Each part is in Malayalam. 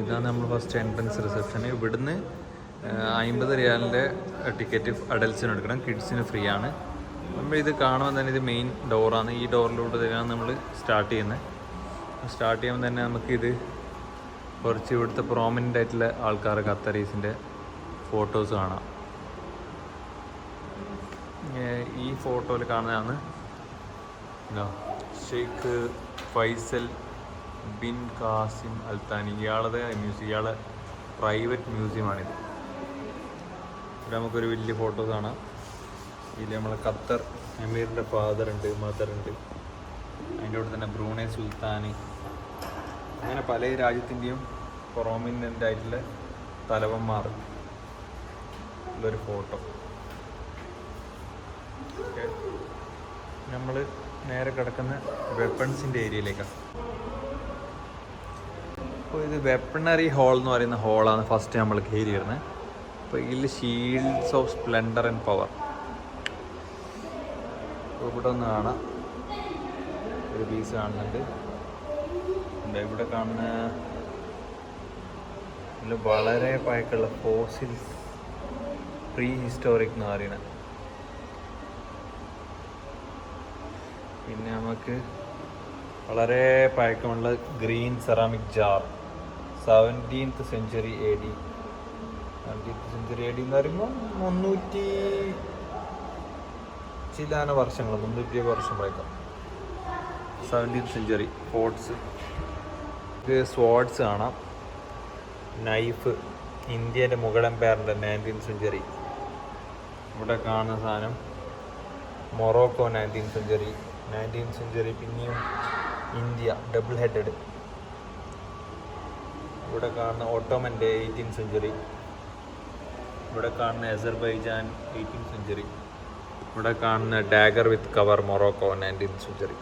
ഇതാണ് നമ്മൾ ഫസ്റ്റ് എൻട്രൻസ് റിസപ്ഷൻ. ഇവിടുന്ന് 50 റിയാലിൻ്റെ ടിക്കറ്റ് അഡൽസിന് എടുക്കണം, കിഡ്സിന് ഫ്രീ ആണ്. നമ്മൾ ഇത് കാണുമ്പോൾ തന്നെ ഇത് മെയിൻ ഡോറാണ്. ഈ ഡോറിലൂടെ തന്നെയാണ് നമ്മൾ സ്റ്റാർട്ട് ചെയ്യുന്നത്. സ്റ്റാർട്ട് ചെയ്യുമ്പോൾ തന്നെ നമുക്കിത് കുറച്ച് ഇവിടുത്തെ പ്രോമിനൻ്റ് ആയിട്ടുള്ള ആൾക്കാർ ഖത്തറീസിൻ്റെ ഫോട്ടോസ് കാണാം. ഈ ഫോട്ടോയിൽ കാണുന്നതാണ് Sheikh Faisal bin Qasem Al Thani. ഇയാളുടെ ഇയാളെ പ്രൈവറ്റ് മ്യൂസിയമാണിത്. ഇവിടെ നമുക്കൊരു വലിയ ഫോട്ടോസ് കാണാം. ഇതിൽ നമ്മളെ ഖത്തർ അമീറിൻ്റെ ഫാദർ ഉണ്ട്, മദർ ഉണ്ട്. അതിൻ്റെ കൂടെ തന്നെ ബ്രൂണൈ സുൽത്താൻ, അങ്ങനെ പല രാജ്യത്തിൻ്റെയും പ്രോമിനൻ്റ് ആയിട്ടുള്ള തലവന്മാർ ഉള്ളൊരു ഫോട്ടോ. ഓക്കെ, നമ്മൾ നേരെ കിടക്കുന്ന വെപ്പൺസിൻ്റെ ഏരിയയിലേക്കാണ്. അപ്പോൾ ഇത് വെപ്പണറി ഹോൾ എന്ന് പറയുന്ന ഹോളാണ് ഫസ്റ്റ് നമ്മൾ കയറി വരുന്നത്. അപ്പോൾ ഇതിൽ shields of splendour and power ഇവിടെ ഒന്ന് കാണാം. ഒരു പീസ് കാണുന്നുണ്ട്. ഇവിടെ കാണുന്ന വളരെ പഴക്കമുള്ള ഫോസിൽസ്, പ്രീ ഹിസ്റ്റോറിക് എന്ന് പറയുന്നത്. പിന്നെ നമുക്ക് വളരെ പഴക്കമുള്ള green ceramic jar, 17th century AD. 17th century AD എന്ന് പറയുമ്പോൾ 300 ചില്ലാന വർഷങ്ങൾ, 300 വർഷം പഴക്കം. 17th century forts. സ്വാഡ്സ് കാണാം. നൈഫ്, ഇന്ത്യൻ്റെ മുഗൾ എംപയറിൻ്റെ 19th century. ഇവിടെ കാണുന്ന സാധനം Morocco 19th century. 19th century പിന്നെയും ഇന്ത്യ ഡബിൾ ഹെഡഡ്. ഇവിടെ കാണുന്ന ഓട്ടോമൻ്റെ 18th century. ഇവിടെ കാണുന്ന അസർബൈജാൻ 18th century. ഇവിടെ കാണുന്ന ഡാഗർ വിത്ത് കവർ മൊറോക്കോ 19th century.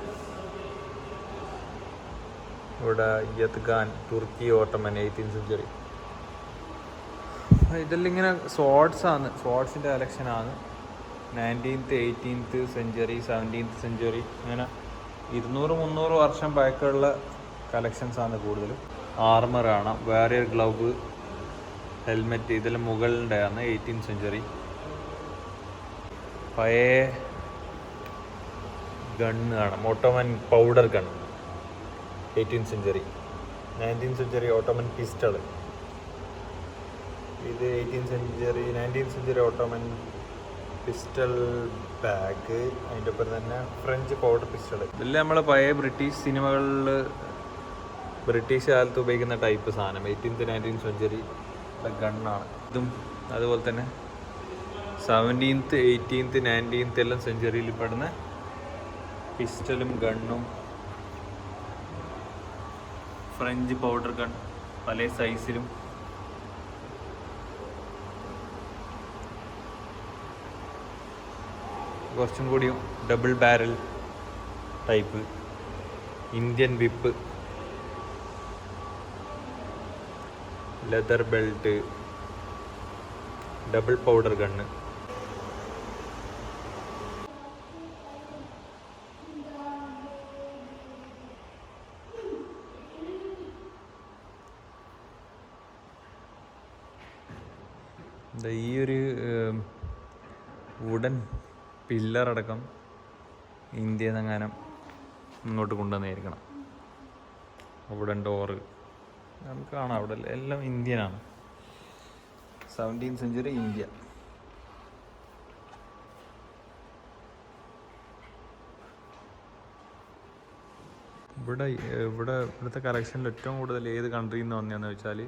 ഇവിടെ യത്ഗാൻ തുർക്കി ഓട്ടോമൻ 18th century. ഇതെല്ലാം ഇങ്ങനെ സ്വാഡ്സാണ്, സ്വാഡ്സിൻ്റെ കളക്ഷനാണ്. 19th, 18th century, 17th century, അങ്ങനെ 200-300 വർഷം പഴക്കമുള്ള കളക്ഷൻസാണ് കൂടുതലും. ആർമർ കാണാം, വാരിയർ ഗ്ലൗവ്, ഹെൽമെറ്റ്, ഇതെല്ലാം മുകളിലുണ്ടായിരുന്നു 18th century. പഴയ ഗണ്ണ് കാണാം, Ottoman powder gun 18th century. 19th century Ottoman pistol. ഇത് 18th century, 19th century Ottoman pistol bag. അതിൻ്റെ ഒപ്പം തന്നെ ഫ്രഞ്ച് പൗഡർ പിസ്റ്റൾ. ഇതെല്ലാം നമ്മൾ പഴയ ബ്രിട്ടീഷ് സിനിമകളിൽ ബ്രിട്ടീഷ് കാലത്ത് ഉപയോഗിക്കുന്ന ടൈപ്പ് സാധനം. 18th, 19th century ഗണ്ണാണ് ഇതും. അതുപോലെ തന്നെ 17th, 18th, 19th എല്ലാം സെഞ്ചുറിയിൽ പെടുന്ന പിസ്റ്റലും ഗണ്ണും. ഫ്രഞ്ച് പൗഡർ ഗൺ പല സൈസിലും. കുറച്ചും കൂടി double barrel type Indian whip, leather belt, double powder gun. ഈ ഒരു വുഡൻ പില്ലറടക്കം ഇന്ത്യയിൽ നിന്നെങ്ങാനും മുന്നോട്ട് കൊണ്ടുവന്നായിരിക്കണം. വുഡൻ ഡോറ് നമുക്ക് കാണാം. അവിടെ എല്ലാം ഇന്ത്യനാണ്. 17th century India. ഇവിടുത്തെ കളക്ഷനിൽ ഏറ്റവും കൂടുതൽ ഏത് കൺട്രിയിൽ നിന്ന് വന്നതെന്ന് വെച്ചാൽ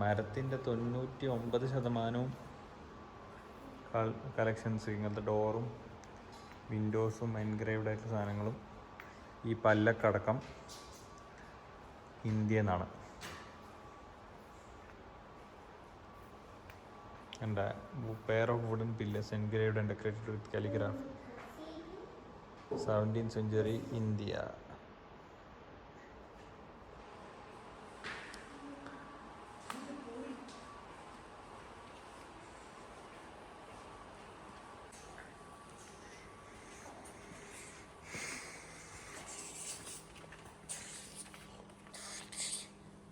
മരത്തിൻ്റെ 99% കളക്ഷൻസ്, ഇങ്ങനത്തെ ഡോറും വിൻഡോസും എൻഗ്രേവ്ഡ് ആയിട്ടുള്ള സാധനങ്ങളും ഈ പല്ലക്കടക്കം ഇന്ത്യയിൽ നിന്നാണ്. And a pair of wooden pillars engraved and decorated with calligraphy. 17th century India.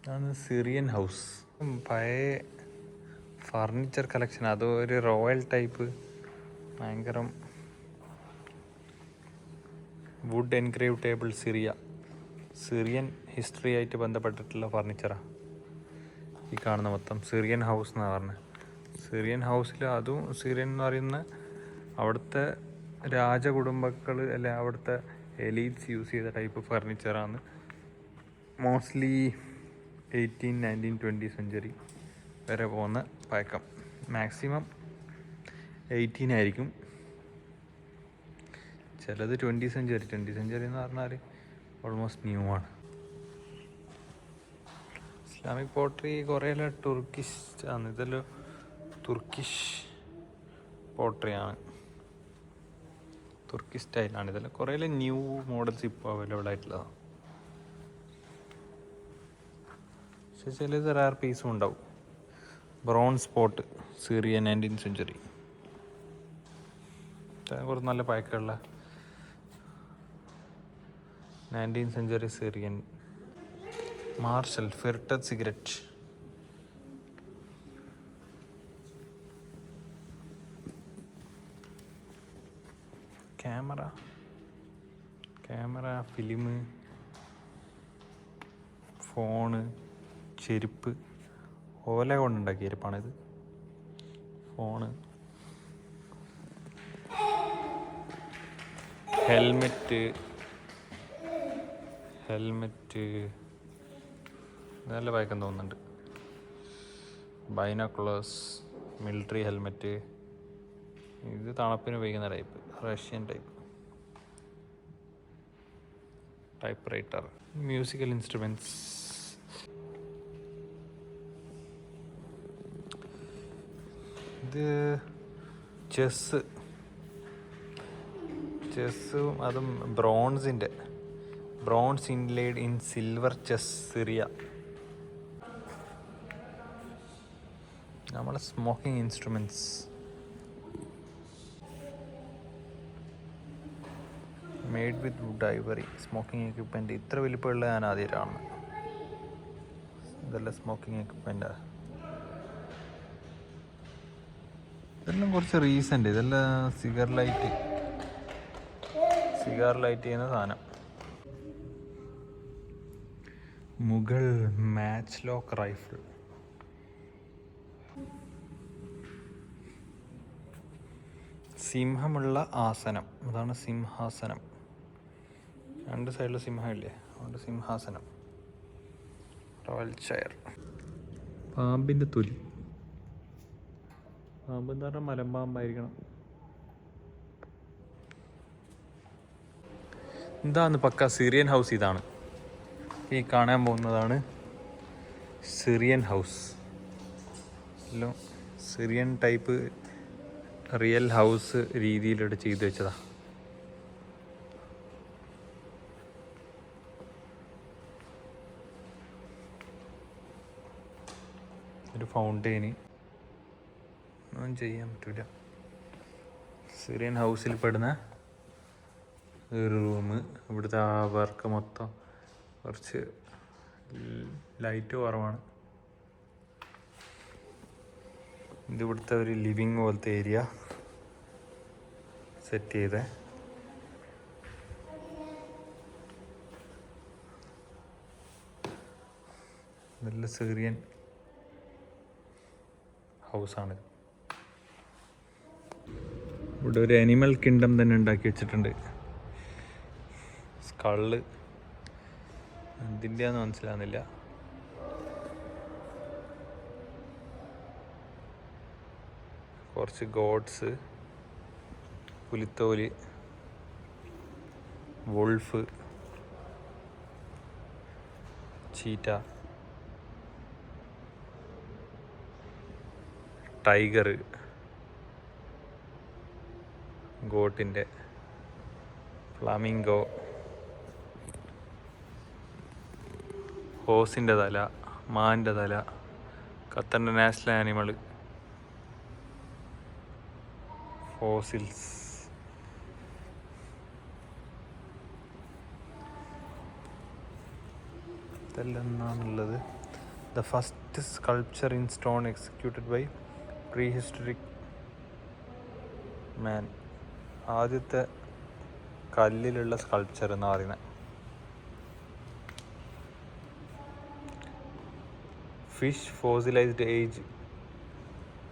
അതാണ് സിറിയൻ ഹൗസ്. പഴയ ഫർണിച്ചർ കളക്ഷൻ, അത് ഒരു റോയൽ ടൈപ്പ് ഭയങ്കര wood engrave table Syrian history ആയിട്ട് ബന്ധപ്പെട്ടിട്ടുള്ള ഫർണിച്ചറാണ് ഈ കാണുന്ന മൊത്തം. സിറിയൻ ഹൗസ് എന്നാണ് പറഞ്ഞത്. സിറിയൻ ഹൗസിൽ അതും സിറിയൻ എന്ന് പറയുന്ന അവിടുത്തെ രാജകുടുംബങ്ങൾ അല്ലെ അവിടുത്തെ എലീറ്റ്സ് യൂസ് ചെയ്ത ടൈപ്പ് ഫർണിച്ചറാണ്. മോസ്റ്റ്ലി 18, 19, 20 സെഞ്ച്വറി വരെ പോകുന്ന പഴക്കം. മാക്സിമം 18 ആയിരിക്കും. ചിലത് 20 സെഞ്ച്വറി എന്ന് പറഞ്ഞാൽ ഓൾമോസ്റ്റ് ന്യൂ ആണ്. ഇസ്ലാമിക് പോട്രി കുറേയെല്ലാം തുർക്കിഷ് ആണ്. ഇതെല്ലാം തുർക്കിഷ് പോട്രിയാണ്, തുർക്കിഷ് സ്റ്റൈലാണ്. ഇതെല്ലാം കുറേയെല്ലാം ന്യൂ മോഡൽസ് ഇപ്പോൾ അവൈലബിൾ ആയിട്ടുള്ളതാണ്. പക്ഷെ ചിലത് റയർ പീസും ഉണ്ടാവും. Bronze pot Syrian 19th century, കുറച്ച് നല്ല പഴക്കമുള്ള 19th century Syrian. Marshal filtered cigarette. Camera, film, phone, ചെരുപ്പ്. ഓല കൊണ്ടുണ്ടാക്കിയ ചെരുപ്പാണിത്. ഫോണ്, ഹെൽമെറ്റ് നല്ല പഴക്കം തോന്നുന്നുണ്ട്. Binoculars, military helmet. ഇത് തണുപ്പിന് ഉപയോഗിക്കുന്ന type, Russian typewriter. Musical instruments. ഇത് ചെസ്സും അതും bronze inlaid in silver chess Syria. നമ്മളെ smoking instruments. Made with wood ivory. Smoking equipment ഇത്ര വലിപ്പമുള്ള ഞാൻ ആദ്യമായിട്ടാണ്. ഇതെല്ലാം സ്മോക്കിംഗ് എക്യുപ്മെൻറ്റാണ്. ഇതെല്ലാം കുറച്ച് റീസെൻ്റ്. ഇതെല്ലാം സിഗർ ലൈറ്റ് ചെയ്യുന്ന സാധനം. Mughal matchlock rifle. സിംഹമുള്ള ആസനം, അതാണ് സിംഹാസനം. 2 സൈഡിൽ സിംഹമില്ലേ, അതുകൊണ്ട് സിംഹാസനം. Royal chair. പാമ്പിൻ്റെ തൊലി. പാമ്പ് എന്ന് പറഞ്ഞാൽ മലമ്പാമ്പായിരിക്കണം. ഇതാണ് പക്ക സിറിയൻ ഹൗസ്. ഇതാണ് ഈ കാണാൻ പോകുന്നതാണ് സിറിയൻ ഹൗസ്. എല്ലാം സിറിയൻ ടൈപ്പ് റിയൽ ഹൗസ് രീതിയിലൂടെ ചെയ്തു വെച്ചതാ. ഒരു ഫൗണ്ടെയിന് ഒന്നും ചെയ്യാൻ പറ്റില്ല. സിറിയൻ ഹൗസിൽ പെടുന്ന ഒരു റൂം. ഇവിടുത്തെ ആ വർക്ക് മൊത്തം കുറച്ച് ലൈറ്റ് കുറവാണ്. ഇത് ഇവിടുത്തെ ഒരു ലിവിങ് പോലത്തെ ഏരിയ സെറ്റ് ചെയ്ത. നല്ല സിറിയൻ ഹൗസാണിത്. ഇവിടെ ഒരു അനിമൽ കിങ്ഡം തന്നെ ഉണ്ടാക്കി വെച്ചിട്ടുണ്ട്. സ്കള്ള് എന്തിൻ്റെയാന്ന് മനസ്സിലാകുന്നില്ല. കുറച്ച് ഗോഡ്സ്, പുലിത്തോല്, വോൾഫ്, ചീറ്റ, ടൈഗർ, ഗോട്ടിൻ്റെ, ഫ്ലാമിംഗോ, ഹോസിൻ്റെ തല, മാൻ്റെ തല, ഖത്തറിൻ്റെ നാഷണൽ ആനിമൾ, ഫോസിൽസ്. ഇതെല്ലാം എന്നാണുള്ളത്. The first sculpture in stone executed by prehistoric man. ആദ്യത്തെ കല്ലിലുള്ള സ്കൾപ്ചർ എന്ന് പറയുന്നത്. ഫിഷ് ഫോസിലൈസ്ഡ് ഏജ്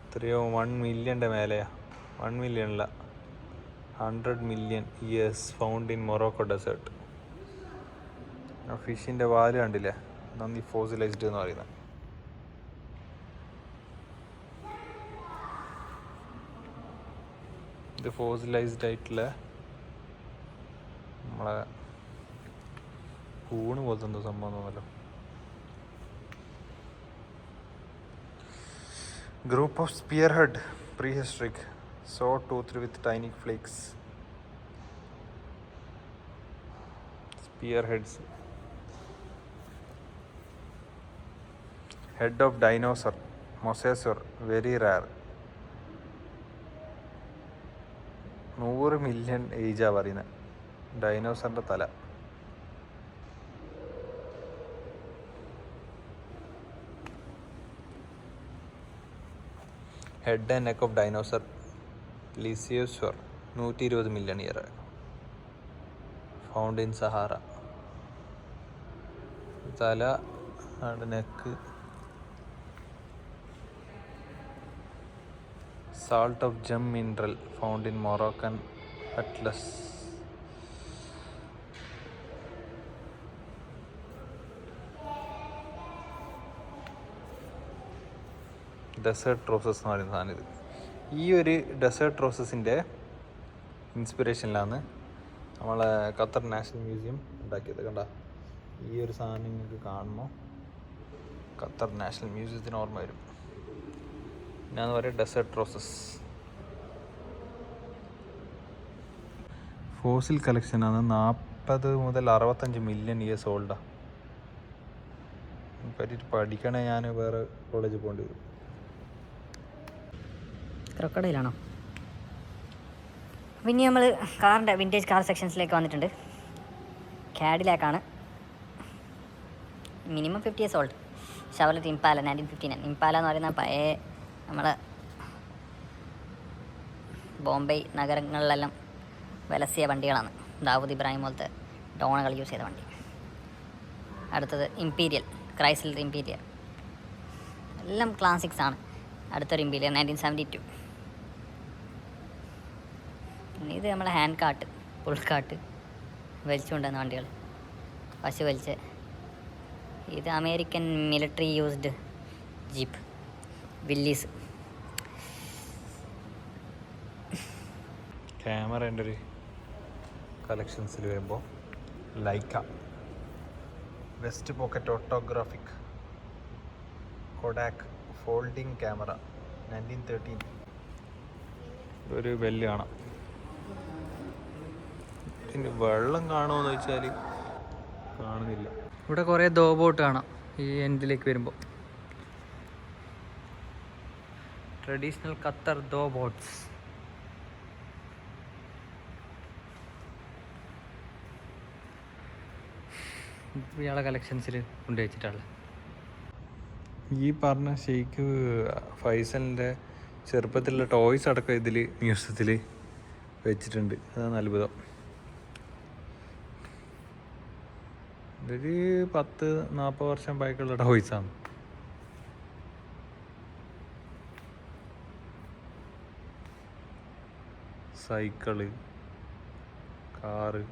എത്രയോ 1 മില്യൻ്റെ മേലെയാ. 1 മില്യണില്ല, 100 million years found in Morocco desert. ആ ഫിഷിൻ്റെ വാല് കണ്ടില്ലേ, നന്ദി ഫോസിലൈസ്ഡ് എന്ന് പറയുന്നത്. ഇത് ഫോസിലൈസ്ഡ് ആയിട്ടുള്ള നമ്മളെ കൂണ് പോലത്തെ എന്തോ സംഭവം തോന്നല്ലോ. Group of spearhead, prehistoric, saw-toothed with tiny flakes. Spearheads. Head of dinosaur, mosasaur, very rare. 100 million ഏജാ പറയുന്നത് ഡൈനോസറിൻ്റെ തല. Head and neck of dinosaur plesiosaur 120 million year. Found in Sahara. തല and neck. Salt of gem mineral found in Moroccan Atlas. Desert roses എന്ന് പറയുന്ന സാധനം ഇത്. ഈ ഒരു ഡെസേർട്ട് റോസസിൻ്റെ ഇൻസ്പിറേഷനിലാണ് നമ്മളെ ഖത്തർ നാഷണൽ മ്യൂസിയം ഉണ്ടാക്കിയത്. കണ്ട ഈ ഒരു സാധനം നിങ്ങൾക്ക് കാണുമ്പോൾ ഖത്തർ നാഷണൽ മ്യൂസിയത്തിന് ഓർമ്മ വരും. ഞാന്ന് പറയാം ഡെസേർട്ട് റോസസ്. ഫോസിൽ കളക്ഷനാണ്. 40 മുതൽ 65 മില്യൺ ഇയേഴ്സ് ഓൾഡാണ്. പറ്റിയിട്ട് പഠിക്കണേ ഞാൻ വേറെ കോളേജിൽ പോകേണ്ടി വരും. ക്രൊക്കഡൈലാണോ? പിന്നെ നമ്മൾ കാറിൻ്റെ വിൻറ്റേജ് കാർ സെക്ഷൻസിലേക്ക് വന്നിട്ടുണ്ട്. കാഡിലാക്കാണ്, minimum 50 years old. Chevrolet Impala 1959. Impala എന്ന് പറയുന്ന പഴയ നമ്മളെ ബോംബെ നഗരങ്ങളിലെല്ലാം വിലസിയ വണ്ടികളാണ്. ദാവൂദ് ഇബ്രാഹിം പോലത്തെ ഡോണുകൾ യൂസ് ചെയ്ത വണ്ടി. അടുത്തത് ഇമ്പീരിയൽ, ക്രൈസ്ലർ ഇമ്പീരിയൽ, എല്ലാം ക്ലാസിക്സ് ആണ്. അടുത്തൊരു ഇമ്പീരിയൽ 1972. ഇത് നമ്മളെ ഹാൻഡ് കാട്ട്, പുൾക്കാട്ട് വലിച്ചുകൊണ്ടുവന്ന വണ്ടികൾ, പശു വലിച്ച്. ഇത് American military used jeep Willys. ക്യാമറേൻ്റെ ഒരു കളക്ഷൻസിൽ വരുമ്പോൾ Leica vest pocket autographic Kodak folding camera 1913. ഒരു ബെല്ല് കാണാം. പിന്നെ വെള്ളം കാണുമോ എന്ന് വെച്ചാൽ കാണുന്നില്ല. ഇവിടെ കുറേ ദോബോട്ട് കാണാം ഈ എൻഡിലേക്ക് വരുമ്പോൾ. ട്രഡീഷണൽ ഖത്തർ ദോ ബോട്ട്സ്. ഇയാളെ കളക്ഷൻസിൽ കൊണ്ടുവച്ചിട്ടുള്ളത്. ഈ പറഞ്ഞ ഷെയ്ഖ് ഫൈസലിൻ്റെ ചെറുപ്പത്തിലുള്ള ടോയ്സ് അടക്കം ഇതിൽ മ്യൂസിയത്തിൽ വെച്ചിട്ടുണ്ട്. അതാണ് അത്ഭുതം. ഇതൊരു 10-40 വർഷം പഴക്കമുള്ള ടോയ്സാണ്. Cycle, car,